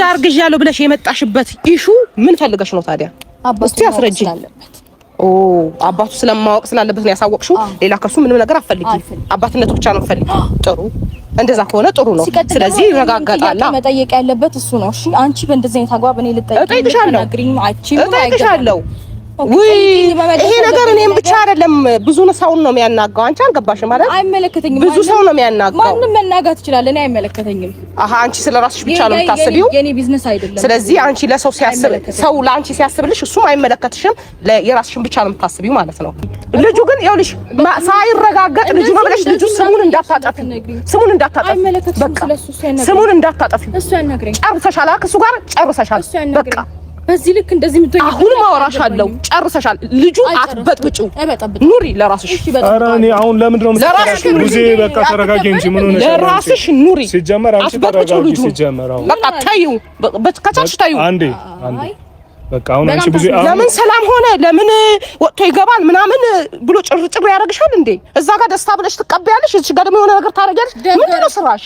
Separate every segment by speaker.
Speaker 1: አርግዣለሁ ብለሽ የመጣሽበት ኢሹ ምን ፈልገሽ ነው ታዲያ? እስቲ አስረጂ። አባቱ ስለማወቅ ስላለበት ነው ያሳወቅሽው? ሌላ ከሱ ምንም ነገር አትፈልጊ? አባትነቱ ብቻ ነው ፈልጊ? ጥሩ፣ እንደዛ ከሆነ ጥሩ ነው። ስለዚህ ይረጋጋጣል።
Speaker 2: መጠየቅ ያለበት እሱ ነው። እሺ አንቺ በእንደዚህ አይነት አግባብ እኔ
Speaker 1: እጠይቅሻለሁ። ውይ ይሄ ነገር እኔም ብቻ አይደለም ብዙ ሰውን ነው የሚያናጋው። አንቺ አልገባሽም ማለት
Speaker 2: አይመለከተኝም።
Speaker 1: ብዙ ሰው ነው የሚያናጋው።
Speaker 2: ማንንም መናጋት ይችላል። እኔ አይመለከተኝም።
Speaker 1: አንቺ ስለራስሽ ብቻ ነው የምታስቢው።
Speaker 2: የኔ ቢዝነስ አይደለም።
Speaker 1: ስለዚህ አንቺ ለሰው ሲያስብ ሰው ለአንቺ ሲያስብልሽ እሱም አይመለከትሽም። የራስሽን ብቻ ነው የምታስቢው ማለት ነው። ልጁ ግን ይኸውልሽ ሳይረጋገጥ ልጁ ነው ብለሽ ልጁ ስሙን እንዳታጠፊ በቃ ስሙን እንዳታጠፊ።
Speaker 2: እሱ ያናግረኝ።
Speaker 1: ጨርሰሻል። ከሱ ጋር ጨርሰሻል። በቃ
Speaker 2: በዚህ ልክ እንደዚህ ምትሆኝ
Speaker 1: አሁን ማወራሻለሁ። ጨርሰሻል። ልጁ አትበጥብጪው። ኑሪ ለራስሽ።
Speaker 3: ኧረ እኔ አሁን ለምንድን ነው የምትከራከሪው? ሙዜ በቃ ተረጋጊ እንጂ ምን ሆነሽ?
Speaker 1: ለራስሽ ኑሪ።
Speaker 3: ሲጀመር አንቺ ተረጋጊ። ሲጀመር
Speaker 1: በቃ ታዩ በከቻች ታዩ
Speaker 3: አንዴ በቃ አሁን አንቺ ብዙ
Speaker 1: ለምን ሰላም ሆነ ለምን ወጥቶ ይገባል ምናምን ብሎ ጭርጭር ያደርግሻል እንዴ? እዛ ጋር ደስታ ብለሽ ትቀበያለሽ፣ እዚህ ጋር ደግሞ የሆነ ነገር ታረጋለሽ። ምንድነው ስራሽ?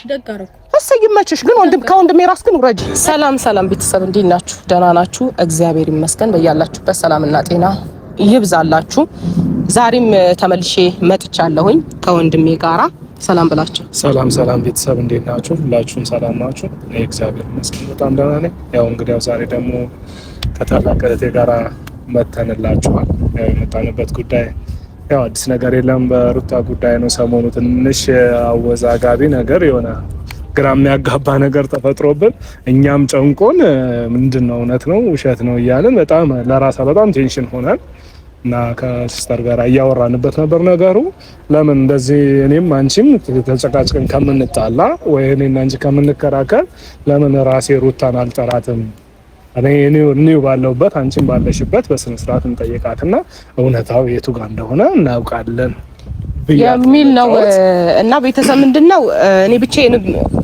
Speaker 1: እሰይ ይመችሽ። ግን ከወንድሜ ራስ ግን ውረጂ። ሰላም ቤተሰብ እንዴት ናችሁ? ደህና ናችሁ? እግዚአብሔር ይመስገን። በያላችሁበት ሰላምና ጤና ይብዛላችሁ። ዛሬም ተመልሼ መጥቻለሁኝ ከወንድሜ ጋራ። ሰላም ብላችሁ።
Speaker 3: ሰላም ቤተሰብ እንዴት ናችሁ? ሁላችሁም ሰላም ናችሁ? እግዚአብሔር ይመስገን በጣም ደህና ነኝ። ያው እንግዲህ ዛሬ ደግሞ ከታላቅ እህቴ ጋራ መተንላችኋል። የመጣንበት ጉዳይ ያው አዲስ ነገር የለም፣ በሩታ ጉዳይ ነው። ሰሞኑ ትንሽ አወዛጋቢ ነገር የሆነ ግራ የሚያጋባ ነገር ተፈጥሮብን እኛም ጨንቆን ምንድነው እውነት ነው ውሸት ነው እያልን በጣም ለራሳ በጣም ቴንሽን ሆነን እና ከሲስተር ጋር እያወራንበት ነበር ነገሩ። ለምን እንደዚህ እኔም አንቺም ተጨቃጭቀን ከምንጣላ ወይ እኔና አንቺ ከምንከራከር ለምን ራሴ ሩታን አልጠራትም? እኔው ባለውበት አንቺም ባለሽበት በስነ ስርዓት እንጠይቃትና እውነታው የቱ ጋር እንደሆነ እናውቃለን
Speaker 1: የሚል ነው። እና ቤተሰብ ምንድነው እኔ ብቻዬን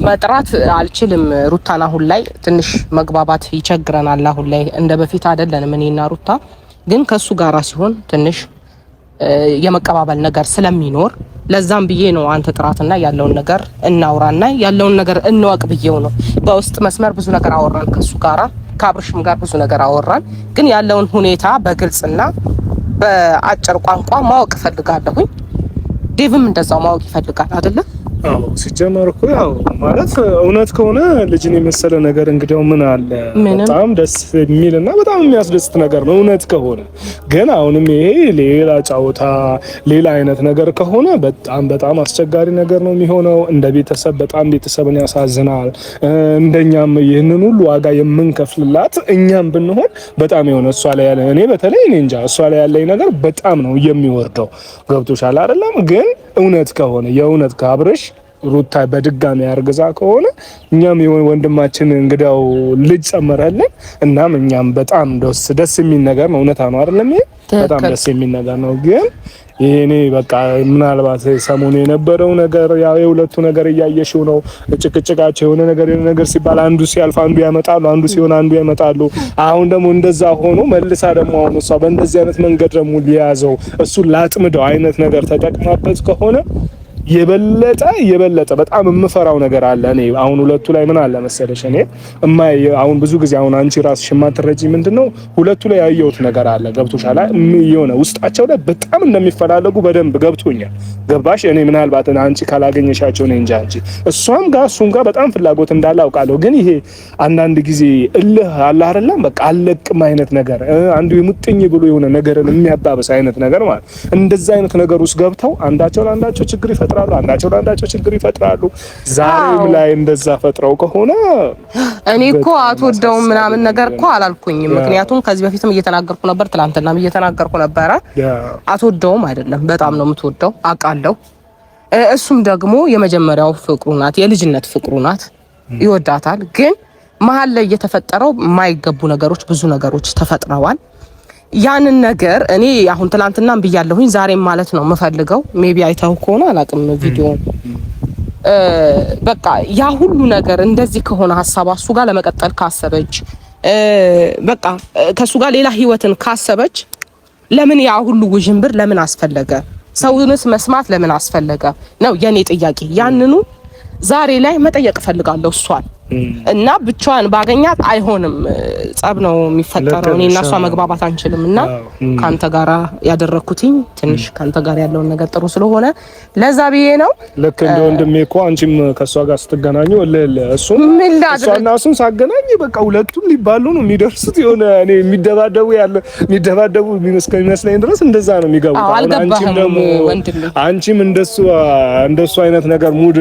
Speaker 1: መጥራት አልችልም ሩታን። አሁን ላይ ትንሽ መግባባት ይቸግረናል። አሁን ላይ እንደ በፊት አይደለንም እኔና ሩታ። ግን ከሱ ጋራ ሲሆን ትንሽ የመቀባበል ነገር ስለሚኖር ለዛም ብዬ ነው አንተ ጥራትና ያለውን ነገር እናውራና ያለውን ነገር እንወቅ ብዬው ነው። በውስጥ መስመር ብዙ ነገር አወራን ከሱ ጋራ፣ ከአብርሽም ጋር ብዙ ነገር አወራን። ግን ያለውን ሁኔታ በግልጽና በአጭር ቋንቋ ማወቅ ፈልጋለሁኝ። ዴቭም እንደዛው ማወቅ ይፈልጋል አይደለ?
Speaker 3: አዎ ሲጀመር እኮ ያው ማለት እውነት ከሆነ ልጅን የመሰለ ነገር እንግዲያው ምን አለ በጣም ደስ የሚልና በጣም የሚያስደስት ነገር ነው እውነት ከሆነ። ግን አሁንም ይሄ ሌላ ጫውታ ሌላ አይነት ነገር ከሆነ በጣም አስቸጋሪ ነገር ነው የሚሆነው። እንደ ቤተሰብ በጣም ቤተሰብን ያሳዝናል። እንደኛም ይህንን ሁሉ ዋጋ የምንከፍልላት እኛም ብንሆን በጣም የሆነ እሷ ላይ ያለ እኔ በተለይ እኔ እንጃ እሷ ላይ ያለኝ ነገር በጣም ነው የሚወርደው። ገብቶሻል አይደለም? ግን እውነት ከሆነ የእውነት ከአብርሽ ሩታ በድጋሚ ያርግዛ ከሆነ እኛም የሆነ ወንድማችን እንግዲያው ልጅ ጨመረልን። እናም እኛም በጣም ደስ የሚል ነገር ነው። እውነታ ነው አይደለም? ይሄ በጣም ደስ የሚል ነገር ነው። ግን ይሄኔ በቃ ምናልባት ሰሞኑ የነበረው ነገር ያው የሁለቱ ነገር እያየሽው ነው። ጭቅጭቃቸው የሆነ ነገር ሲባል አንዱ ሲያልፍ አንዱ ያመጣሉ፣ አንዱ ሲሆን አንዱ ያመጣሉ። አሁን ደግሞ እንደዛ ሆኖ መልሳ ደግሞ አሁን እሷ በእንደዚህ አይነት መንገድ ደግሞ ሊያዘው እሱ ላጥምደው አይነት ነገር ተጠቅማበት ከሆነ የበለጠ በጣም የምፈራው ነገር አለ። እኔ አሁን ሁለቱ ላይ ምን አለ መሰለሽ እኔ አሁን ብዙ ጊዜ አሁን አንቺ ራስሽ የማትረጂ ምንድነው ሁለቱ ላይ ያየሁት ነገር አለ። ገብቶሻል? የሆነ ውስጣቸው ላይ በጣም እንደሚፈላለጉ በደንብ ገብቶኛል። ገባሽ? እኔ ምናልባት አንቺ ካላገኘሻቸው ነው እንጂ አንቺ እሷም ጋር እሱም ጋር በጣም ፍላጎት እንዳለ አውቃለሁ። ግን ይሄ አንዳንድ ጊዜ እልህ አለ አይደለም? በቃ አለቅም አይነት ነገር አንዱ የሙጥኝ ብሎ የሆነ ነገርን የሚያባብስ አይነት ነገር ማለት እንደዛ አይነት ነገር ውስጥ ገብተው አንዳቸው ለአንዳቸው ችግር ይፈጥራሉ፣ አንዳቸው ለአንዳቸው ችግር ይፈጥራሉ። ዛሬም ላይ እንደዛ ፈጥረው ከሆነ
Speaker 1: እኔ እኮ አትወደውም ምናምን ነገር እኮ አላልኩኝም። ምክንያቱም ከዚህ በፊትም እየተናገርኩ ነበር፣ ትናንትናም እየተናገርኩ ነበረ። አትወደውም አይደለም፣ በጣም ነው የምትወደው አውቃለሁ። እሱም ደግሞ የመጀመሪያው ፍቅሩ ናት፣ የልጅነት ፍቅሩ ናት፣ ይወዳታል። ግን መሀል ላይ የተፈጠረው የማይገቡ ነገሮች ብዙ ነገሮች ተፈጥረዋል። ያንን ነገር እኔ አሁን ትላንትናም ብያለሁኝ ዛሬም ማለት ነው የምፈልገው። ሜቢ አይታው ከሆነ አላቅም ቪዲዮ በቃ ያ ሁሉ ነገር እንደዚህ ከሆነ ሐሳቧ እሱ ጋር ለመቀጠል ካሰበች በቃ ከሱ ጋር ሌላ ህይወትን ካሰበች ለምን ያ ሁሉ ውዥንብር ለምን አስፈለገ? ሰውንስ መስማት ለምን አስፈለገ ነው የኔ ጥያቄ። ያንኑ ዛሬ ላይ መጠየቅ ፈልጋለሁ እሷን እና ብቻዋን ባገኛት አይሆንም፣ ጸብ ነው የሚፈጠረው። እኔ እና እሷ መግባባት አንችልም እና ካንተ ጋራ ያደረኩትኝ ትንሽ ካንተ ጋር ያለውን ነገር ጥሩ ስለሆነ ለዛ ብዬ ነው።
Speaker 3: ልክ እንደ ወንድሜ እኮ አንቺም ከሷ ጋር ስትገናኙ እሱም እሷና እሱን ሳገናኝ በቃ ሁለቱም ሊባሉ ነው የሚደርሱት። የሆነ እኔ የሚደባደቡ እስከሚመስለኝ ድረስ እንደዛ ነው የሚገቡት። አንቺም ደግሞ አንቺም እንደሱ አይነት ነገር ሙድ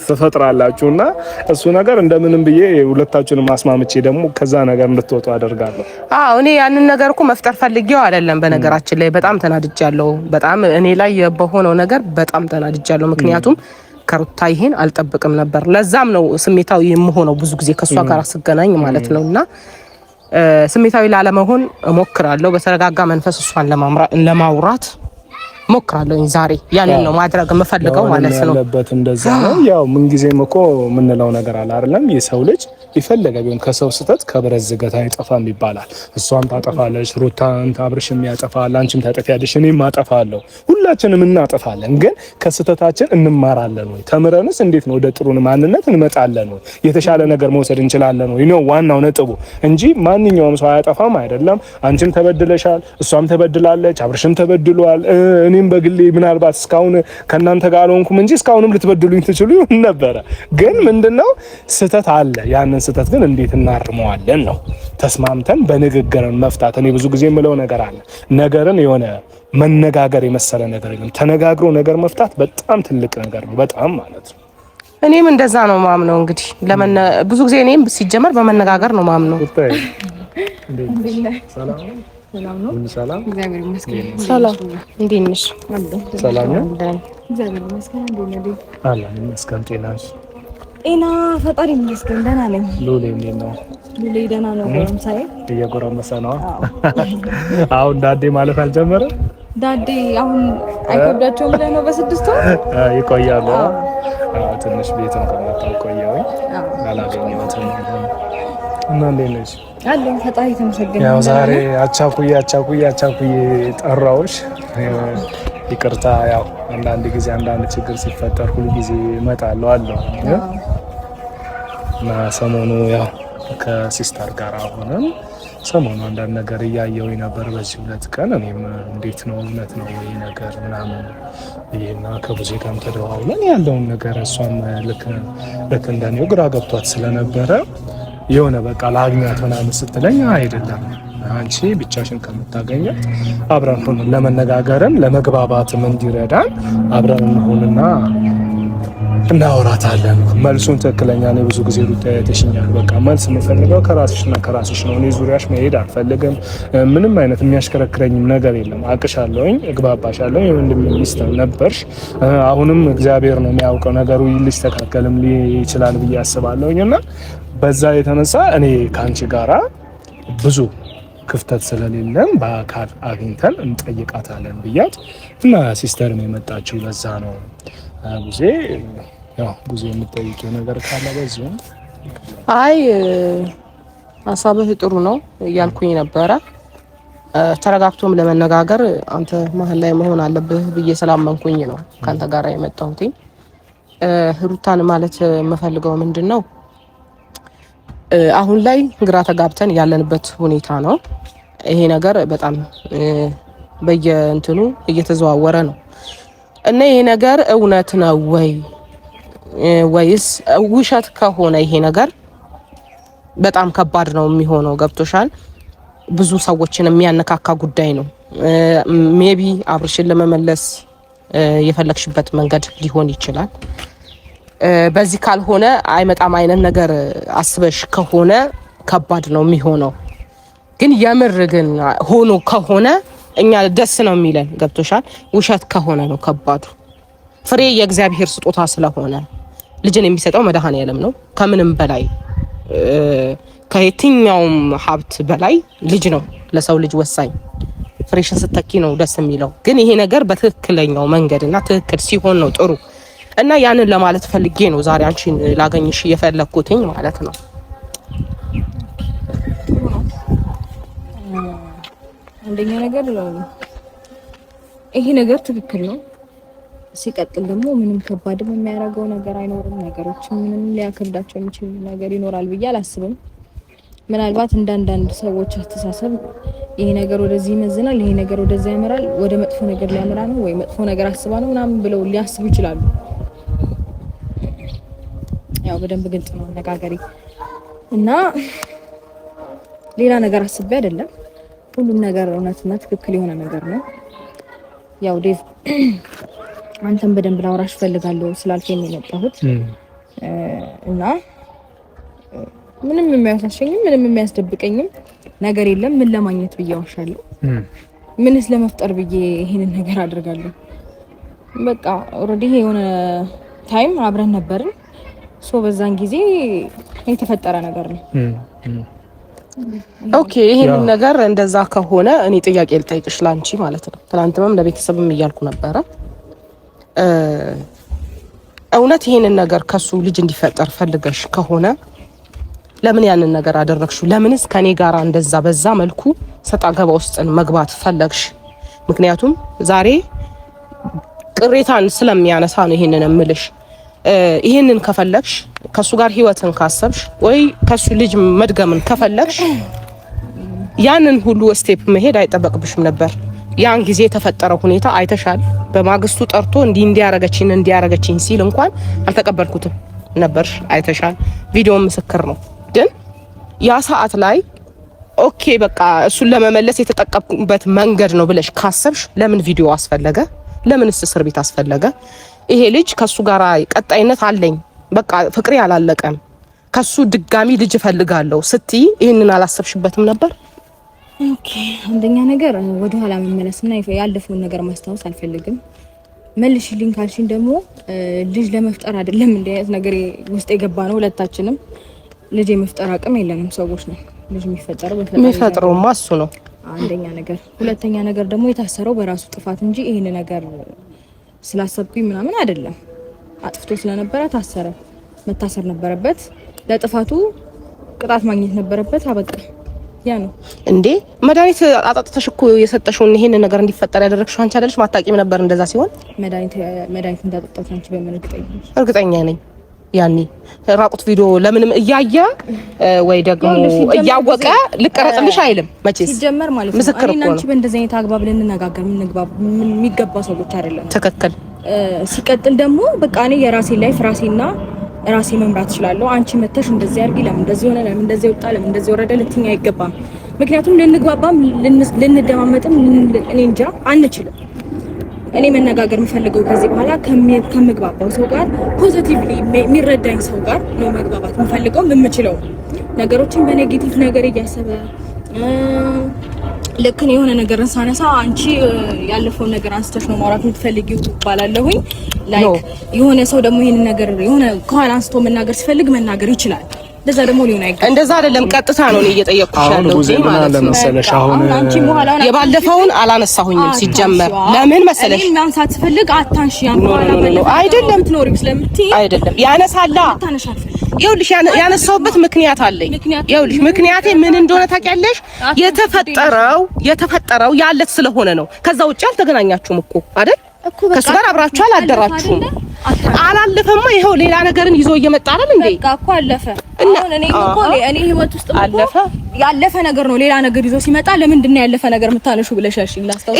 Speaker 3: ተፈጥራላችሁና እሱ ነገር እንደምንም ብዬ ሁለታችሁንም ማስማምቼ ደግሞ ከዛ ነገር እንድትወጡ አደርጋለሁ። እኔ ያንን ነገር እኮ መፍጠር ፈልጌው አይደለም። በነገራችን ላይ በጣም ተናድጃለሁ። በጣም እኔ ላይ በሆነው ነገር በጣም ተናድጃለሁ። ምክንያቱም ከሩታ ይሄን አልጠብቅም ነበር። ለዛም ነው ስሜታዊ የምሆነው ብዙ ጊዜ ከሷ ጋር ስገናኝ ማለት ነውና ስሜታዊ ላለመሆን እሞክራለሁ። በተረጋጋ መንፈስ እሷን ለማውራት ሞክራለሁ። ዛሬ ያንን ነው ማድረግ የምፈልገው ማለት ነው። ያለበት እንደዛ ነው። ያው ምን ጊዜም እኮ የምንለው ነገር አለ አይደለም? የሰው ልጅ ይፈልገ ቢሆን ከሰው ስህተት ከብረት ዝገት አይጠፋም ይባላል። እሷም ታጠፋለች፣ ሩታን አብርሽም ያጠፋል፣ አንቺም ታጠፊያለሽ፣ እኔም አጠፋለሁ፣ ሁላችንም እናጠፋለን። ግን ከስህተታችን እንማራለን ወይ? ተምረንስ እንዴት ነው ወደ ጥሩ ማንነት እንመጣለን ወይ? የተሻለ ነገር መውሰድ እንችላለን ወይ ነው ዋናው ነጥቡ እንጂ ማንኛውም ሰው አያጠፋም አይደለም። አንቺም ተበድለሻል፣ እሷም ተበድላለች፣ አብርሽም ተበድሏል። እኔም በግሌ ምናልባት እስካሁን ከናንተ ጋር አልሆንኩም እንጂ እስካሁንም ልትበድሉኝ ትችሉ ነበር። ግን ምንድነው ስህተት አለ። ያንን ስህተት ግን እንዴት እናርመዋለን ነው ተስማምተን በንግግርን መፍታት። እኔ ብዙ ጊዜ የምለው ነገር አለ፣ ነገርን የሆነ መነጋገር የመሰለ ነገር የለም። ተነጋግሮ ነገር መፍታት በጣም ትልቅ ነገር ነው፣ በጣም ማለት ነው። እኔም እንደዛ ነው ማምነው። እንግዲህ ብዙ ጊዜ እኔም ሲጀመር በመነጋገር ነው ማምነው። ሰላም ነው። ሰላም እግዚአብሔር ይመስገን። ሰላም እንዴት ነሽ? ሰላም ነው። እግዚአብሔር ይመስገን። እንዴት ነሽ? አላህ ይመስገን። ጤናሽ? ጤና ፈጣሪ ይመስገን ደህና ነኝ። ሉሌ እንዴት ነው? ሉሌ ደህና ነው። ጎረምሳዬ እየጎረመሰ ነው። አሁን ዳዴ ማለት አልጀመረም? ዳዴ አሁን አይከብዳቸውም ብለህ ነው? በስድስት ወር ይቆያሉ። ትንሽ ቤትም ከመጣሁ ቆየሁኝ፣ አላገኘሁትም። እና እንዴት ነሽ? አለኝ ፈጣሪ ተመስገን። ያው ዛሬ አቻኩዬ ጠራሁሽ። ይቅርታ፣ ያው አንዳንድ ጊዜ አንዳንድ ችግር ሲፈጠር ሁሉ ጊዜ እመጣለሁ አለው እና ሰሞኑ ያው ከሲስተር ጋር ሆነን ሰሞኑ አንዳንድ ነገር እያየሁኝ ነበር በዚህ ሁለት ቀን። እኔም እንዴት ነው እውነት ነው ወይ ነገር ምናምን ይሄና ከቡዜ ጋርም ተደዋውለን ያለውን ነገር እሷም ልክ እንደኔው ግራ ገብቷት ስለነበረ የሆነ በቃ ላግኛት ምናምን ስትለኝ አይደለም አንቺ ብቻሽን ከምታገኛት አብረን ሆነን ለመነጋገርም ለመግባባትም እንዲረዳን አብረን እንሆንና እናወራታለን። መልሱን ትክክለኛ ነው። ብዙ ጊዜ ሩታ ያተሽኛል። በቃ መልስ የምፈልገው ከራስሽና ከራስሽ ነው። እኔ ዙሪያሽ መሄድ አልፈልግም። ምንም አይነት የሚያሽከረክረኝም ነገር የለም። አቅሻለሁኝ፣ እግባባሻለሁ። የወንድሜ ሚስት ነበርሽ። አሁንም እግዚአብሔር ነው የሚያውቀው ነገሩ ሊስተካከልም ይችላል ብዬ አስባለሁኝና በዛ የተነሳ እኔ ካንቺ ጋራ ብዙ ክፍተት ስለሌለን በአካል አግኝተን እንጠይቃታለን ብያት እና ሲስተርም የመጣችው ለዛ ነው። ጊዜ ያው ጊዜ የምትጠይቂው ነገር ካለ በዚሁ አይ ሀሳብህ ጥሩ ነው እያልኩኝ ነበረ። ተረጋግቶም ለመነጋገር አንተ መሀል ላይ መሆን አለብህ ብዬ ስላመንኩኝ ነው ካንተ ጋራ የመጣሁት። ሩታን ማለት የምፈልገው ምንድነው አሁን ላይ ግራ ተጋብተን ያለንበት ሁኔታ ነው። ይሄ ነገር በጣም በየእንትኑ እየተዘዋወረ ነው እና ይሄ ነገር እውነት ነው ወይስ ውሸት ከሆነ ይሄ ነገር በጣም ከባድ ነው የሚሆነው። ገብቶሻል? ብዙ ሰዎችን የሚያነካካ ጉዳይ ነው። ሜቢ አብርሽን ለመመለስ የፈለግሽበት መንገድ ሊሆን ይችላል። በዚህ ካልሆነ አይመጣም አይነት ነገር አስበሽ ከሆነ ከባድ ነው የሚሆነው። ግን የምር ግን ሆኖ ከሆነ እኛ ደስ ነው የሚለን። ገብቶሻል? ውሸት ከሆነ ነው ከባዱ። ፍሬ የእግዚአብሔር ስጦታ ስለሆነ ልጅን የሚሰጠው መድኃኔዓለም ነው። ከምንም በላይ ከየትኛውም ሀብት በላይ ልጅ ነው ለሰው ልጅ ወሳኝ። ፍሬሽን ስተኪ ነው ደስ የሚለው። ግን ይሄ ነገር በትክክለኛው መንገድና ትክክል ሲሆን ነው ጥሩ እና ያንን ለማለት ፈልጌ ነው ዛሬ አንቺን ላገኝሽ የፈለኩትኝ ማለት ነው። አንደኛ ነገር ይሄ ነገር ትክክል ነው።
Speaker 2: ሲቀጥል ደግሞ ምንም ከባድም የሚያደርገው ነገር አይኖርም። ነገሮች ምንም ሊያከብዳቸው የሚችል ነገር ይኖራል ብዬ አላስብም። ምናልባት እንዳንዳንድ ሰዎች አስተሳሰብ ይሄ ነገር ወደዚህ ይመዝናል፣ ይሄ ነገር ወደዚህ ያመራል፣ ወደ መጥፎ ነገር ሊያመራ ነው ወይ መጥፎ ነገር አስባ ነው ምናምን ብለው ሊያስቡ ይችላሉ። ያው በደንብ ግልጽ ነው አነጋገሬ እና ሌላ ነገር አስቤ አይደለም። ሁሉም ነገር እውነትና ትክክል የሆነ ነገር ነው። ያው ዴቭ አንተም በደንብ ላውራሽ ፈልጋለሁ ስላልከኝ ነው የመጣሁት እና ምንም የሚያሳሸኝም ምንም የሚያስደብቀኝም ነገር የለም። ምን ለማግኘት ብዬ ዋሻለሁ? ምንስ ለመፍጠር ብዬ ይሄንን ነገር አድርጋለሁ? በቃ ኦሬዲ የሆነ ታይም አብረን ነበርን። በዛን ጊዜ የተፈጠረ ነገር ነው።
Speaker 1: ኦኬ ይሄንን ነገር እንደዛ ከሆነ እኔ ጥያቄ ልጠይቅሽ ላንቺ ማለት ነው። ትናንትም ለቤተሰብም እያልኩ ነበረ። እውነት ይሄንን ነገር ከሱ ልጅ እንዲፈጠር ፈልገሽ ከሆነ ለምን ያንን ነገር አደረግሽው? ለምንስ ከኔ ጋራ እንደዛ በዛ መልኩ ሰጣ ገባ ውስጥ መግባት ፈለግሽ? ምክንያቱም ዛሬ ቅሬታን ስለሚያነሳ ነው ይሄንን እምልሽ። ይሄንን ከፈለግሽ ከሱ ጋር ህይወትን ካሰብሽ ወይ ከሱ ልጅ መድገምን ከፈለግሽ ያንን ሁሉ ስቴፕ መሄድ አይጠበቅብሽም ነበር። ያን ጊዜ የተፈጠረው ሁኔታ አይተሻል። በማግስቱ ጠርቶ እንዲያረገችኝ ሲል እንኳን አልተቀበልኩትም ነበር። አይተሻል። ቪዲዮ ምስክር ነው። ግን ያ ሰዓት ላይ ኦኬ በቃ እሱን ለመመለስ የተጠቀምኩበት መንገድ ነው ብለሽ ካሰብሽ ለምን ቪዲዮ አስፈለገ? ለምንስ እስር ቤት አስፈለገ? ይሄ ልጅ ከሱ ጋር ቀጣይነት አለኝ፣ በቃ ፍቅሬ አላለቀም፣ ከሱ ድጋሚ ልጅ እፈልጋለሁ ስትይ ይሄንን አላሰብሽበትም ነበር?
Speaker 2: ኦኬ አንደኛ ነገር ወደ ኋላ መመለስና ያለፈውን ነገር ማስታወስ አልፈልግም። መልሽልኝ ካልሽኝ ደግሞ ልጅ ለመፍጠር አይደለም እንደ አይነት ነገር ውስጥ የገባ ነው። ሁለታችንም ልጅ የመፍጠር አቅም የለንም ሰዎች ነው። ልጅ የሚፈጠረውማ እሱ ነው አንደኛ ነገር። ሁለተኛ ነገር ደግሞ የታሰረው በራሱ ጥፋት እንጂ ይሄን ነገር ስላሰብኩኝ ምናምን አይደለም። አጥፍቶ ስለነበረ ታሰረ። መታሰር ነበረበት። ለጥፋቱ ቅጣት ማግኘት ነበረበት። አበቃ። ያ ነው እንዴ? መድኃኒት አጣጥተሽ እኮ የሰጠሽውን ይሄን ነገር እንዲፈጠር ያደረግሽው አንቺ አይደለሽ? ማታቂም ነበር እንደዛ ሲሆን? መድኃኒት እንዳጣጣሽ አንቺ በምን እርግጠኛ ነኝ? ያኔ ራቁት ቪዲዮ ለምንም እያየ ወይ ደግሞ እያወቀ ልቀረጽልሽ አይልም መቼስ ሲጀመር ማለት ነው።
Speaker 1: ምስክር እኮ ነው።
Speaker 2: አንቺ በእንደዚህ አይነት አግባብ ልንነጋገር የሚገባ ሰዎች አይደለም።
Speaker 1: ትክክል።
Speaker 2: ሲቀጥል ደግሞ በቃ እኔ የራሴ ላይፍ ራሴ መምራት እችላለሁ። አንቺ መተሽ እንደዚህ አድርጊ፣ ለምን እንደዚህ ሆነ፣ ለምን እንደዚህ ወጣ፣ ለምን እንደዚህ ወረደ ልትኛ አይገባም። ምክንያቱም ልንግባባም ልንደማመጥም እኔ እንጃ አንችልም። እኔ መነጋገር የምፈልገው ከዚህ በኋላ ከምግባባው ሰው ጋር ፖዚቲቭሊ የሚረዳኝ ሰው ጋር ነው መግባባት የምፈልገው የምችለው። ነገሮችን በኔጌቲቭ ነገር እያሰበ ልክ ነው የሆነ ነገር ሳነሳ አንቺ ያለፈውን ነገር አንስተሽ ነው ማውራት የምትፈልጊው ባላለሁኝ ላይክ የሆነ ሰው ደግሞ ይሄን ነገር የሆነ ከኋላ አንስቶ መናገር ሲፈልግ መናገር ይችላል። እንደዛ ደግሞ ሊሆን አይገባም። እንደዛ አይደለም፣ ቀጥታ ነው እኔ እየጠየቅኩሽ ያለው ማለት ነው።
Speaker 3: መሰለሽ አሁን
Speaker 2: አንቺ በኋላ
Speaker 1: የባለፈውን አላነሳሁኝም ሲጀመር። ለምን መሰለሽ
Speaker 2: እኔ ማንሳት ፈልግ አታንሺ ያን በኋላ
Speaker 1: አይደለም
Speaker 2: ትኖሪም ስለምትይ
Speaker 1: አይደለም ያነሳላ። ይኸውልሽ ያነሳውበት ምክንያት አለኝ። ይኸውልሽ ምክንያቴ ምን እንደሆነ ታውቂያለሽ? የተፈጠረው ያለት ስለሆነ ነው። ከዛ ውጪ አልተገናኛችሁም እኮ አይደል? ከሱ ጋር አብራችሁ አላደራችሁም። አላለፈማ። ይሄው ሌላ ነገርን ይዞ እየመጣ አይደል እንዴ?
Speaker 2: በቃ እኮ አለፈ። አሁን እኔ ህይወት ውስጥ
Speaker 1: አለፈ
Speaker 2: ያለፈ ነገር ነው። ሌላ ነገር ይዞ ሲመጣ ለምንድን ነው ያለፈ ነገር የምታነሺው ብለሻሽ ላስታውስ።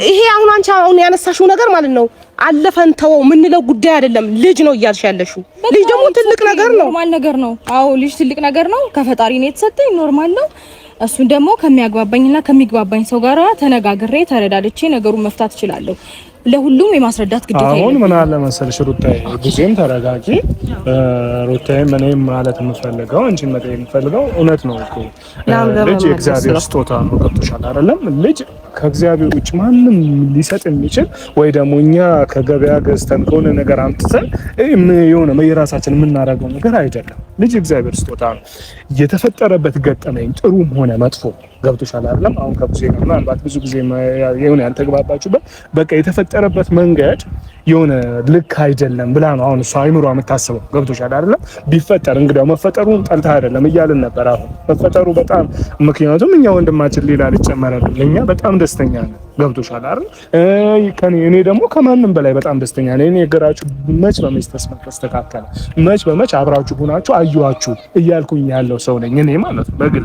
Speaker 1: ይሄ አንቺ ያነሳሽው ነገር ማለት ነው አለፈን ተወው የምንለው ጉዳይ አይደለም። ልጅ ነው እያልሽ ያለሽው። ልጅ ደግሞ ትልቅ ነገር ነው፣
Speaker 2: ኖርማል ነገር ነው። አዎ ልጅ ትልቅ ነገር ነው። ከፈጣሪ ነው የተሰጠኝ፣ ኖርማል ነው። እሱን ደግሞ ከሚያግባባኝና ከሚግባባኝ ሰው ጋር ተነጋግሬ ተረዳድቼ ነገሩን መፍታት እችላለሁ። ለሁሉም የማስረዳት ግዴታ ይላል።
Speaker 3: አሁን ምን አለ መሰለሽ ሩታዬ፣ ጊዜም ተረጋጊ። ሩታዬ ምንም ማለት የምፈልገው አንቺን መጠየቅ የምፈልገው እውነት ነው እኮ ልጅ የእግዚአብሔር ስጦታ ነው። ገብቶሻል አይደለም? ልጅ ከእግዚአብሔር ውጭ ማንም ሊሰጥ የሚችል ወይ ደግሞ እኛ ከገበያ ገዝተን ከሆነ ነገር አምጥተን የሆነ የራሳችን የምናደርገው ነገር አይደለም። ልጅ የእግዚአብሔር ስጦታ ነው። የተፈጠረበት ገጠመኝ ጥሩም ሆነ መጥፎ ገብቶሻል አይደለም? አሁን ከብዙ ጋር ምናልባት ብዙ ጊዜ የሆነ ያልተግባባችሁበት በቃ የተፈጠረበት መንገድ የሆነ ልክ አይደለም ብላ ነው አሁን እሷ አይምሯ የምታስበው። ገብቶሻል አይደለም? ቢፈጠር እንግዲያው መፈጠሩን ጠልታ አይደለም እያልን ነበር። አሁን መፈጠሩ በጣም ምክንያቱም እኛ ወንድማችን ሌላ ልጨመረልን እኛ በጣም ደስተኛ ነን። ገብቶሻል አይደል? እኔ ደግሞ ከማንም በላይ በጣም ደስተኛ ነኝ። እኔ ነገራችሁ መች በመች ተስተካከለ፣ መች በመች አብራችሁ ሆናችሁ አዩዋችሁ እያልኩኝ ያለው ሰው ነኝ እኔ ማለት ነው በግል።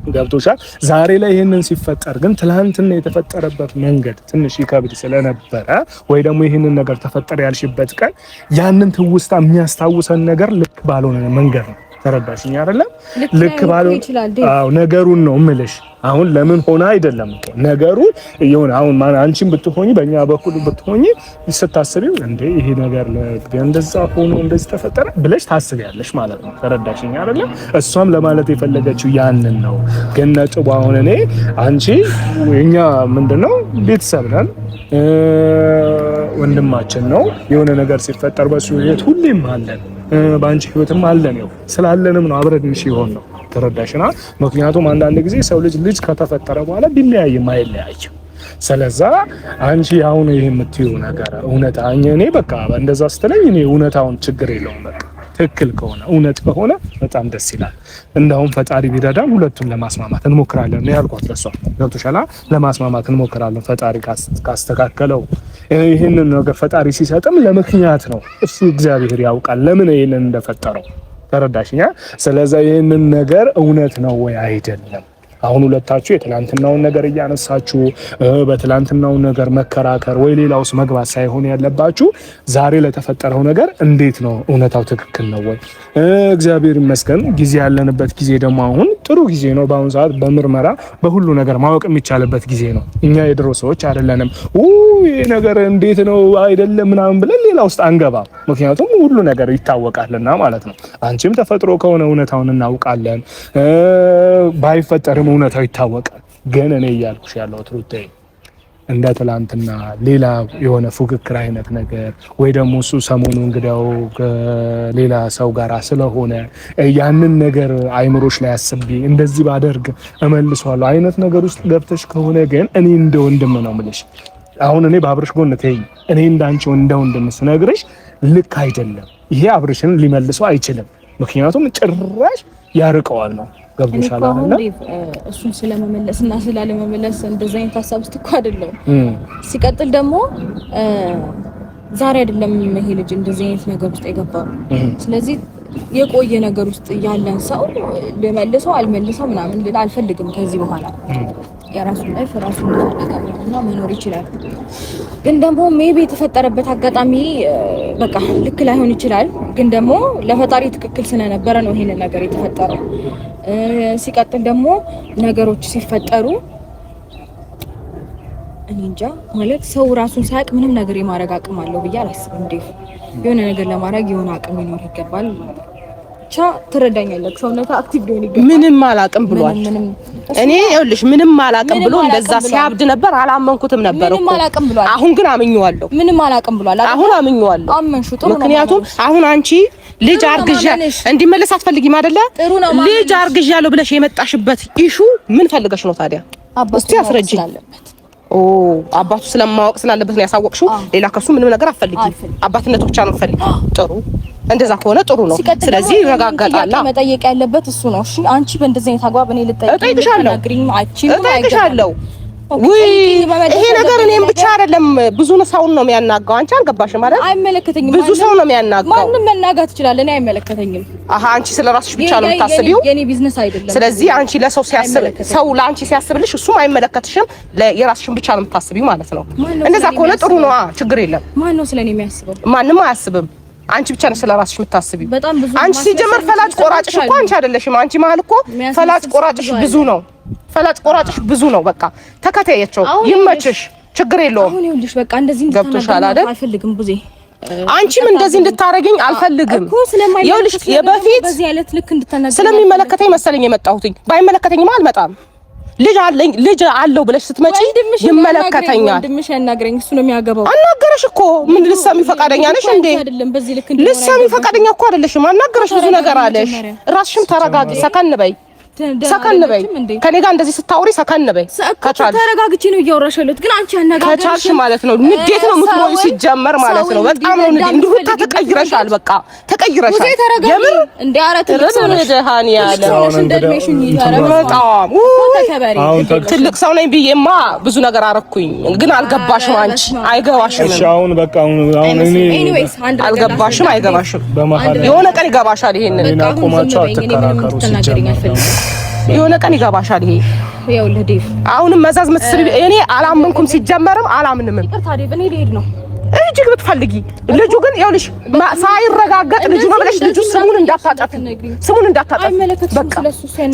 Speaker 3: ገብቶሻል? ዛሬ ላይ ይሄንን ሲፈጠር ግን ትላንትና የተፈጠረበት መንገድ ትንሽ ይከብድ ስለነበረ ወይ ደግሞ ይሄንን ነገር ተፈጠረ ያልሽበት ቀን ያንን ትውስታ የሚያስታውሰን ነገር ልክ ባልሆነ መንገድ ነው። ተረዳሽኝ አይደለም? ልክ ባልሆነ አዎ፣ ነገሩን ነው እምልሽ። አሁን ለምን ሆነ አይደለም እኮ ነገሩ ይሁን። አሁን አንቺም ብትሆኚ በእኛ በኩል ብትሆኚ ስታስቢው እንዴ ይሄ ነገር እንደዛ ሆኖ እንደዚህ ተፈጠረ ብለሽ ታስቢያለሽ ማለት ነው። ተረዳሽኝ አይደለም? እሷም ለማለት የፈለገችው ያንን ነው። ግን ነጥቡ አሁን እኔ አንቺ እኛ ምንድነው ቤተሰብ ነን፣ ወንድማችን ነው። የሆነ ነገር ሲፈጠር በሱ ህይወት ሁሌም አለን፣ በአንቺ ህይወትም አለን። ነው ስላለንም ነው አብረን ይሆን ነው። ተረዳሽና? ምክንያቱም አንዳንድ ጊዜ ሰው ልጅ ከተፈጠረ በኋላ ቢለያይም አይለያይም። ስለዛ አንቺ አሁን ይሄ የምትይው ነገር እውነት እኔ በቃ እንደዛ ስትለኝ እኔ እውነታውን ችግር የለውም በቃ ትክክል ከሆነ እውነት ከሆነ በጣም ደስ ይላል። እንደውም ፈጣሪ ቢረዳን ሁለቱን ለማስማማት እንሞክራለን ነው ያልኳት ለሷ። ገብቶሻል? ለማስማማት እንሞክራለን ፈጣሪ ካስተካከለው። ይሄንን ነገር ፈጣሪ ሲሰጥም ለምክንያት ነው። እሱ እግዚአብሔር ያውቃል ለምን ይሄንን እንደፈጠረው። ተረዳሽኛ? ስለዚህ ይሄንን ነገር እውነት ነው ወይ አይደለም አሁን ሁለታችሁ የትላንትናውን ነገር እያነሳችሁ በትላንትናው ነገር መከራከር ወይ ሌላውስ መግባት ሳይሆን ያለባችሁ ዛሬ ለተፈጠረው ነገር እንዴት ነው እውነታው ትክክል ነው ወይ? እግዚአብሔር ይመስገን ጊዜ ያለንበት ጊዜ ደግሞ አሁን ጥሩ ጊዜ ነው። በአሁኑ ሰዓት በምርመራ በሁሉ ነገር ማወቅ የሚቻልበት ጊዜ ነው። እኛ የድሮ ሰዎች አይደለንም። ይሄ ነገር እንዴት ነው አይደለም ምናምን ብለን ሌላ ውስጥ አንገባ። ምክንያቱም ሁሉ ነገር ይታወቃልና ማለት ነው። አንቺም ተፈጥሮ ከሆነ እውነታውን እናውቃለን፣ ባይፈጠርም እውነታው ይታወቃል። ግን እኔ እያልኩሽ ያለው ትሩቴ እንደ ትላንትና ሌላ የሆነ ፉክክር አይነት ነገር ወይ ደግሞ እሱ ሰሞኑ እንግዲያው ከሌላ ሰው ጋር ስለሆነ ያንን ነገር አይምሮሽ ላይ አስቢ እንደዚህ ባደርግ እመልሰዋለሁ አይነት ነገር ውስጥ ገብተሽ ከሆነ ግን እኔ እንደ ወንድም ነው የምልሽ። አሁን እኔ በአብርሽ ጎን ተይኝ። እኔ እንዳንቺ እንደ ወንድም ስነግርሽ ልክ አይደለም። ይሄ አብርሽን ሊመልሰው አይችልም። ምክንያቱም ጭራሽ ያርቀዋል ነው። ገብቶሻል አይደል?
Speaker 2: እሱን ስለመመለስ እና ስላለመመለስ እንደዛ አይነት ሀሳብ ውስጥ እኮ አይደለም። ሲቀጥል ደግሞ ዛሬ አይደለም ይሄ ልጅ እንደዚህ አይነት ነገር ውስጥ የገባው። ስለዚህ የቆየ ነገር ውስጥ ያለን ሰው ልመልሰው አልመልሰው ምናምን ልል አልፈልግም። ከዚህ በኋላ የራሱን ላይፍ ራሱን እንደፈለገና መኖር ይችላል። ግን ደግሞ ሜቢ የተፈጠረበት አጋጣሚ በቃ ልክ ላይሆን ይችላል። ግን ደግሞ ለፈጣሪ ትክክል ስለነበረ ነው ይሄንን ነገር የተፈጠረው። ሲቀጥል ደግሞ ነገሮች ሲፈጠሩ እኔ እንጃ ማለት ሰው ራሱን ሳያውቅ ምንም ነገር የማድረግ አቅም አለው ብዬ አላስብም። እንዴ የሆነ ነገር ለማድረግ የሆነ አቅም ይኖር ይገባል። ብቻ ትረዳኛለህ። ሰውነታ አክቲቭ ሊሆን ይገባል። ምንም አላቅም ብሏል። እኔ ይኸውልሽ ምንም አላቅም ብሎ እንደዛ ሲያብድ ነበር። አላመንኩትም ነበር እኮ። አሁን ግን አምኜዋለሁ። ምንም አላቅም ብሏል። አሁን አምኜዋለሁ። አመንሹ ጥሩ ነው። ምክንያቱም አሁን አንቺ ልጅ አርግዣ እንዲመለስ አትፈልጊም አይደለ? ልጅ አርግዣለሁ ብለሽ የመጣሽበት ኢሹ ምን ፈልገሽ ነው ታዲያ? እስቲ አስረጅኝ። አባቱ ስለማወቅ ስላለበት ነው ያሳወቅሽው። ሌላ ከሱ ምንም ነገር አትፈልጊም። አባትነቱ ብቻ ነው ፈልጊ። ጥሩ እንደዛ ከሆነ ጥሩ ነው። ስለዚህ ይረጋጋጣል። መጠየቅ ያለበት እሱ ነው። እሺ አንቺ በእንደዚህ አይነት አግባብ እኔ ልጠይቅሻለሁ። ይሄ ነገር እኔም ብቻ አይደለም ብዙ ሰውን ነው የሚያናጋው። አንቺ አልገባሽም ማለት አይመለከተኝም። ብዙ ሰው ነው የሚያናጋው። ማንንም መናጋት ይችላል። እኔ አይመለከተኝም። አንቺ ስለራስሽ ብቻ ነው የምታስቢው። የኔ ቢዝነስ አይደለም። ስለዚህ አንቺ ለሰው ሲያስብ ሰው ለአንቺ ሲያስብልሽ እሱም አይመለከትሽም። የራስሽን ብቻ ነው የምታስቢው ማለት ነው። እንደዛ ከሆነ ጥሩ ነው። ችግር የለም። ማን ነው ስለኔ የሚያስበው? ማንንም አያስብም። አንቺ ብቻ ነሽ ስለራስሽ የምታስቢው። አንቺ ሲጀመር ፈላጭ ቆራጭሽ እኮ አንቺ አይደለሽም። አንቺ ማለት እኮ ፈላጭ ቆራጭሽ ብዙ ነው። ፈላጭ ቆራጭሽ ብዙ ነው። በቃ ተከታያቸው፣ ይመችሽ፣ ችግር የለውም። አሁን ይኸውልሽ በቃ እንደዚህ እንድታናግሪኝ አልፈልግም ቡዜ። አንቺም እንደዚህ እንድታረጋኝ አልፈልግም። ይኸውልሽ የበፊት በዚህ አይነት ልክ እንድታናግሪኝ ስለሚመለከተኝ መሰለኝ የመጣሁትኝ። ባይመለከተኝማ አልመጣም። ልጅ አለኝ ልጅ አለው ብለሽ ስትመጪ ይመለከተኛል። ወንድምሽ ያናግረኝ፣ እሱ ነው የሚያገባው። አናገረሽ እኮ ምን ልትሰሚ ፈቃደኛ ነሽ እንዴ? ልትሰሚ ፈቃደኛ እኮ አይደለሽም። አናገረሽ ብዙ ነገር አለሽ። ራስሽም ተረጋጊ፣ ሰከን በይ።
Speaker 1: ሰከን በይ። ከኔ ጋር እንደዚህ ስታወሪ ሰከን በይ።
Speaker 2: ተረጋግቼ ነው እያወራሽ ያለሁት፣ ግን አንቺ አነጋገርሽ
Speaker 1: ከቻልሽ ማለት ነው ንዴት ነው የምትሞይ ሲጀመር ማለት ነው። በጣም ነው ንዴት። እንዲሁ ተቀይረሻል፣ በቃ ተቀይረሻል። የምር
Speaker 2: እንደ አራት
Speaker 1: ደሃኒ ያለ ትልቅ ሰው ነኝ ብዬማ ብዙ ነገር አረኩኝ፣ ግን አልገባሽም። አንቺ አይገባሽም።
Speaker 3: እሺ አሁን በቃ አሁን እኔ
Speaker 1: አልገባሽም፣ አይገባሽም። የሆነ ቀን ይገባሻል። ይሄንን
Speaker 3: ቆማችሁ አትከራከሩ።
Speaker 1: የሆነ ቀን ይገባሻል። ይሄ
Speaker 2: ይኸውልህ ዴቭ፣
Speaker 1: አሁንም መዛዝ መስሪ። እኔ አላመንኩም፣ ሲጀመርም አላምንም።
Speaker 2: ይቅርታ ዴቭ፣ እኔ ልሄድ ነው
Speaker 1: እጅግ ብትፈልጊ። ልጁ ግን ይኸውልሽ ሳይረጋገጥ ልጁ ነው ብለሽ ልጁ ስሙን እንዳታጠፊ፣ ስሙን እንዳታጠፊ፣ በቃ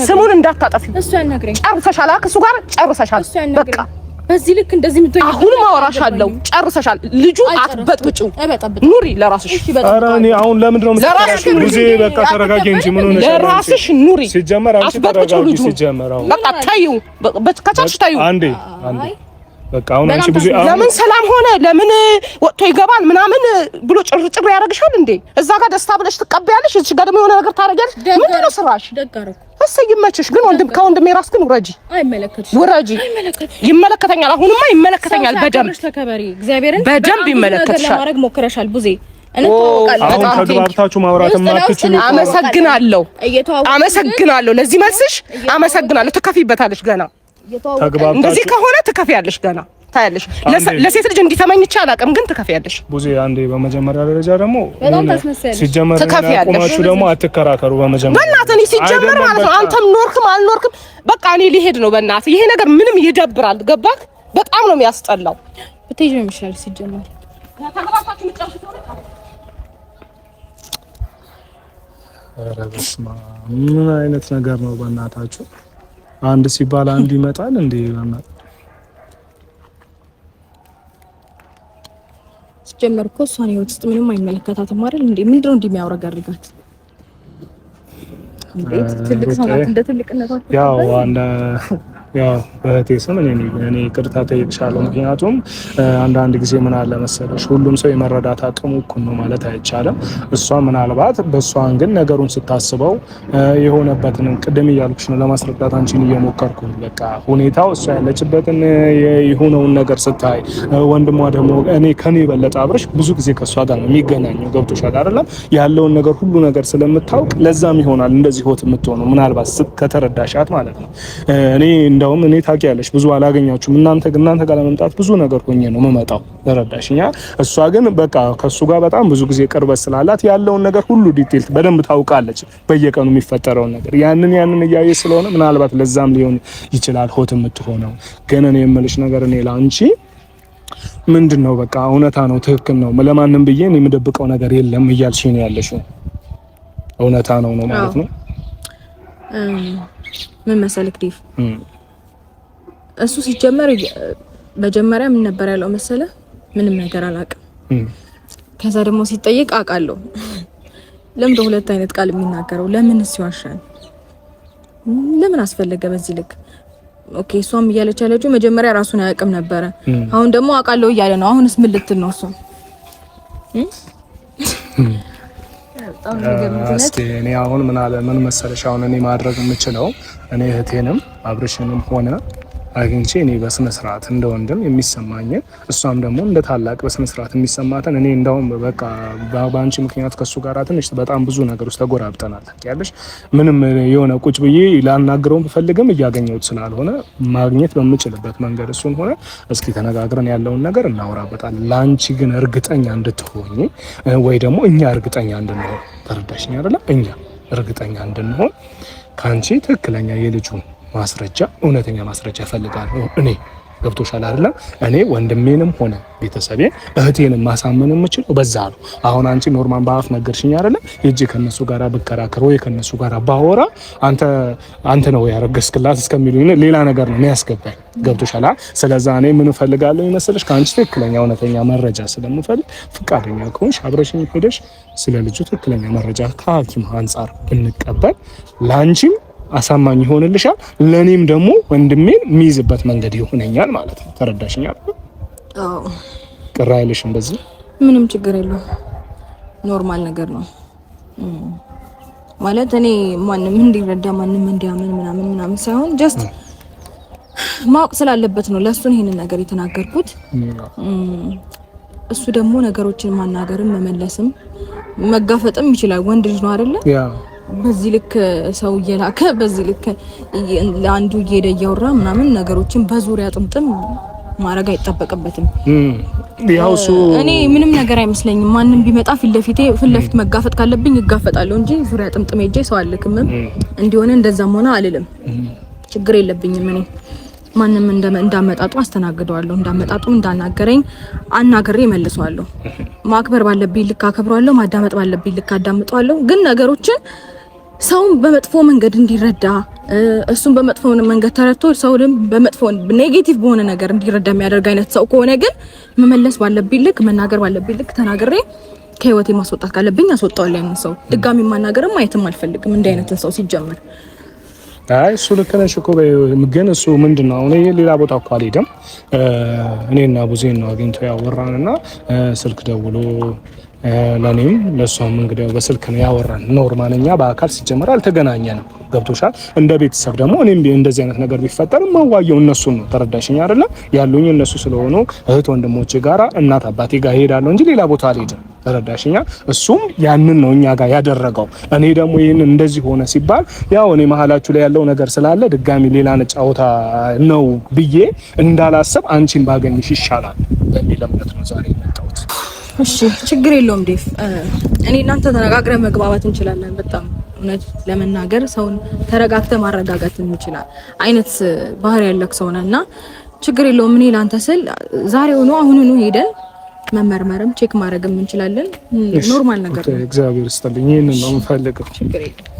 Speaker 1: ስሙን እንዳታጠፊ።
Speaker 2: እሱ ያናግረኝ።
Speaker 1: ጨርሰሻል፣ ከሱ ጋር ጨርሰሻል። በቃ
Speaker 2: በዚህ ልክ እንደዚህ ምትሆኝ
Speaker 1: አሁን ማወራሻለሁ። ጨርሰሻል። ልጁ አትበጥብጪው፣ ኑሪ ለራስሽ።
Speaker 3: ኧረ እኔ አሁን ለምንድን ነው የምትከራከሪው? ጊዜ በቃ ተረጋጊ እንጂ ምን ሆነሽ?
Speaker 1: ለራስሽ ኑሪ።
Speaker 3: ሲጀመር አንቺ ተረጋጊ። ሲጀመር አሁን
Speaker 1: በቃ ታዩ፣ ከቻልሽ ታዩ።
Speaker 3: አንዴ በቃ አሁን አንቺ ብዙ
Speaker 1: ለምን ሰላም ሆነ ለምን ወጥቶ ይገባል ምናምን ብሎ ጭርጭር ያደርግሻል እንዴ? እዛ ጋር ደስታ ብለሽ ትቀበያለሽ፣ እዚህ ጋር ደግሞ የሆነ ነገር ታደርጊያለሽ። ምንድን ነው ስራሽ? እሰይ ይመችሽ። ግን ከወንድሜ ራስ ግን ውረጂ፣ ውረጂ። ይመለከተኛል፣ አሁንማ ይመለከተኛል። በደንብ
Speaker 2: ተከበሪ። እግዚአብሔርን
Speaker 1: በደንብ ይመለከትሻል።
Speaker 2: ለማድረግ ሞክረሻል ቡዜ።
Speaker 3: አሁን ተግባብታችሁ ማውራት የማትችሉ
Speaker 1: አመሰግናለሁ፣ አመሰግናለሁ። ለዚህ መልስሽ አመሰግናለሁ። ትከፊበታለሽ ገና። እንደዚህ ከሆነ ትከፊያለሽ ገና ታያለሽ። ለሴት ልጅ እንዲተመኝቻ አላውቅም፣ ግን ትከፊያለሽ
Speaker 3: ቡዜ። አንዴ በመጀመሪያ ደረጃ ደግሞ ሲጀመር ቆማችሁ ደግሞ አትከራከሩ። በመጀመሪያ
Speaker 1: በእናትህ እኔ ሲጀመር ማለት ነው አንተም ኖርክም አልኖርክም በቃ እኔ ሊሄድ ነው። በእናትህ ይሄ ነገር ምንም ይደብራል። ገባክ? በጣም ነው የሚያስጠላው።
Speaker 2: ብትሄጂ ነው የሚሻለው ሲጀመር።
Speaker 1: ተግባባታችሁ ምጫወቱ ነው።
Speaker 3: ኧረ በስመ አብ ምን አይነት ነገር ነው በእናታችሁ? አንድ ሲባል አንድ ይመጣል እንዴ? በእናትህ
Speaker 2: ጀመር እኮ እሷን ህይወት ውስጥ ምንም አይመለከታትም አይደል እንዴ? ምንድነው እንደሚያወራጋርጋት እንዴ? ትልቅ ሰው ናት። እንደ ትልቅነቷ ያው
Speaker 3: በእህቴ ስም እኔ ይቅርታ ጠይቅሻለሁ። ምክንያቱም አንዳንድ ጊዜ ምን አለ መሰለሽ ሁሉም ሰው የመረዳት አቅሙ እኩል ነው ማለት አይቻልም። እሷ ምናልባት በእሷን ግን ነገሩን ስታስበው የሆነበትን ቅድም እያልኩሽ ነው ለማስረዳት አንቺን እየሞከርኩ በቃ ሁኔታው እሷ ያለችበትን የሆነውን ነገር ስታይ ወንድሟ ደግሞ እኔ ከኔ የበለጠ አብረሽ ብዙ ጊዜ ከእሷ ጋር ነው የሚገናኘው። ገብቶሻል አይደለም? ያለውን ነገር ሁሉ ነገር ስለምታውቅ ለዛም ይሆናል እንደዚህ ሆት የምትሆነው ምናልባት ከተረዳሻት ማለት ነው። እንደውም እኔ ታውቂያለሽ ብዙ አላገኛችሁም እናንተ ጋር ለመምጣት ብዙ ነገር ሆኜ ነው የምመጣው። ተረዳሽኛ? እሷ ግን በቃ ከሱ ጋር በጣም ብዙ ጊዜ ቅርበት ስላላት ያለውን ነገር ሁሉ ዲቴል በደንብ ታውቃለች፣ በየቀኑ የሚፈጠረውን ነገር ያንን እያየ ስለሆነ ምናልባት ለዛም ሊሆን ይችላል ሆት የምትሆነው። ግን እኔ የምልሽ ነገር እኔ ላንቺ ምንድነው በቃ እውነታ ነው፣ ትክክል ነው። ለማንም ብዬ እኔ የምደብቀው ነገር የለም እያልሽ ነው ያለሽው። እውነታ ነው ማለት ነው።
Speaker 2: ምን መሰለክ ዴቭ፣ እሱ ሲጀመር መጀመሪያ ምን ነበር ያለው መሰለ? ምንም ነገር አላውቅም። ከዛ ደግሞ ሲጠየቅ አውቃለሁ። ለምን ሁለት አይነት ቃል የሚናገረው? ለምን ሲዋሻል? ለምን አስፈለገ በዚህ ልክ? ኦኬ እሷም እያለች ያለችው መጀመሪያ ራሱን አያውቅም ነበረ። አሁን ደግሞ አውቃለሁ እያለ ነው። አሁንስ ምን ልትል ነው እሱ?
Speaker 3: እስቲ እኔ አሁን ምን መሰለሽ አሁን እኔ ማድረግ የምችለው እኔ እህቴንም አብርሽንም ሆነ አግኝቼ እኔ በስነ ስርዓት እንደ ወንድም የሚሰማኝ እሷም ደግሞ እንደ ታላቅ በስነ ስርዓት የሚሰማትን እኔ እንደውም በቃ በአንቺ ምክንያት ከሱ ጋር ትንሽ በጣም ብዙ ነገር ውስጥ ተጎራብጠናል። ታውቂያለሽ ምንም የሆነ ቁጭ ብዬ ላናግረው ብፈልግም እያገኘሁት ስላልሆነ ማግኘት በምችልበት መንገድ እሱን ሆነ እስኪ ተነጋግረን ያለውን ነገር እናወራበታለን። ላንቺ ግን እርግጠኛ እንድትሆኚ ወይ ደግሞ እኛ እርግጠኛ እንድንሆን ተረዳሽኝ አይደለ? እኛ እርግጠኛ እንድንሆን ካንቺ ትክክለኛ የልጁን ማስረጃ እውነተኛ ማስረጃ እፈልጋለሁ። እኔ ገብቶሻል አይደለም? እኔ ወንድሜንም ሆነ ቤተሰቤን እህቴንም ማሳመን የምችለው በዛ ነው። አሁን አንቺ ኖርማል በአፍ ነገርሽኝ አይደለም? ሂጂ ከነሱ ጋር ብከራከር ወይ ከነሱ ጋር ባወራ አንተ ነው ያረገስክላት እስከሚሉኝ ሌላ ነገር ነው የሚያስገባኝ። ገብቶሻል? ስለዛ እኔ ምን እፈልጋለሁ ይመስልሽ? ከአንቺ ትክክለኛ እውነተኛ መረጃ ስለምፈልግ ፍቃደኛ ከሆንሽ አብረሽኝ ሄደሽ ስለ ልጁ ትክክለኛ መረጃ ከሐኪም አንጻር ብንቀበል ላንቺም አሳማኝ ይሆንልሻል፣ ለኔም ደግሞ ወንድሜን የሚይዝበት መንገድ ይሆነኛል ማለት ነው። ተረዳሽኝ አይደል?
Speaker 2: አዎ።
Speaker 3: ቅር አይልሽም? በዚህ
Speaker 2: ምንም ችግር የለውም። ኖርማል ነገር ነው። ማለት እኔ ማንንም እንዲረዳ ማንንም እንዲያምን ምናምን ሳይሆን ጀስት ማወቅ ስላለበት ነው ለሱ ይሄንን ነገር የተናገርኩት። እሱ ደግሞ ነገሮችን ማናገርም መመለስም መጋፈጥም ይችላል። ወንድ ልጅ ነው አይደለ? በዚህ ልክ ሰው እየላከ በዚህ ልክ ለአንዱ እየሄደ እያወራ ምናምን ነገሮችን በዙሪያ ጥምጥም ማረግ አይጠበቅበትም። እኔ ምንም ነገር አይመስለኝም። ማንንም ቢመጣ ፊት ለፊት መጋፈጥ ካለብኝ እጋፈጣለሁ እንጂ ዙሪያ ጥምጥም ሄጄ ሰው አልክምም። እንዲሆነ እንደዛም ሆነ አልልም። ችግር የለብኝም። እኔ ማንንም እንዳመጣጡ አስተናግደዋለሁ። እንዳመጣጡ እንዳናገረኝ አናግሬ መልሰዋለሁ። ማክበር ባለብኝ ልክ አከብረዋለሁ። ማዳመጥ ባለብኝ ልክ አዳምጠዋለሁ። ግን ነገሮችን ሰውን በመጥፎ መንገድ እንዲረዳ እሱን በመጥፎ መንገድ ተረድቶ ሰውንም በመጥፎ ኔጌቲቭ በሆነ ነገር እንዲረዳ የሚያደርግ አይነት ሰው ከሆነ ግን መመለስ ባለብኝ ልክ መናገር ባለብኝ ልክ ተናግሬ ከህይወቴ ማስወጣት ካለብኝ አስወጣዋለሁ። ያን ሰው ድጋሚ ማናገርም ማየትም አልፈልግም እንዲህ አይነት ሰው ሲጀመር።
Speaker 3: አይ እሱ ልክ ነሽ እኮ ግን እሱ ምንድነው አሁን ሌላ ቦታ እኮ አልሄደም። እኔና ቡዜን ነው አግኝቶ ያወራንና ስልክ ደውሎ ለኔም ለሷም እንግዲህ በስልክ ነው ያወራን። ኖርማልኛ በአካል ሲጀመር አልተገናኘንም። ገብቶሻል? እንደ ቤተሰብ ደግሞ እኔም እንደዚህ አይነት ነገር ቢፈጠር ማዋየው እነሱን ነው። ተረዳሽኝ አይደለ? ያሉኝ እነሱ ስለሆኑ እህት ወንድሞቼ ጋራ እናት አባቴ ጋር ሄዳለሁ እንጂ ሌላ ቦታ አልሄድም። ተረዳሽኛ? እሱም ያንን ነው እኛ ጋር ያደረገው። እኔ ደግሞ ይሄን እንደዚህ ሆነ ሲባል ያው እኔ መሀላችሁ ላይ ያለው ነገር ስላለ ድጋሚ ሌላ ነጫውታ ነው ብዬ እንዳላስብ አንቺን ባገኝሽ ይሻላል በሚል እምነት ነው ዛሬ የመጣሁት።
Speaker 2: እሺ ችግር የለውም ዴፍ። እኔ እናንተ ተነጋግረን መግባባት እንችላለን። በጣም እውነት ለመናገር ሰውን ተረጋግተ ማረጋጋት እንችላለን አይነት ባህሪ ያለክ ሰው ነህና ችግር የለውም። እኔ ላንተ ስል ዛሬውኑ አሁኑኑ ሄደን መመርመርም ቼክ ማድረግም እንችላለን። ኖርማል ነገር ነው።
Speaker 3: እግዚአብሔር ይስጥልኝ። ይሄንን ነው የምፈልገው።
Speaker 2: ችግር የለውም።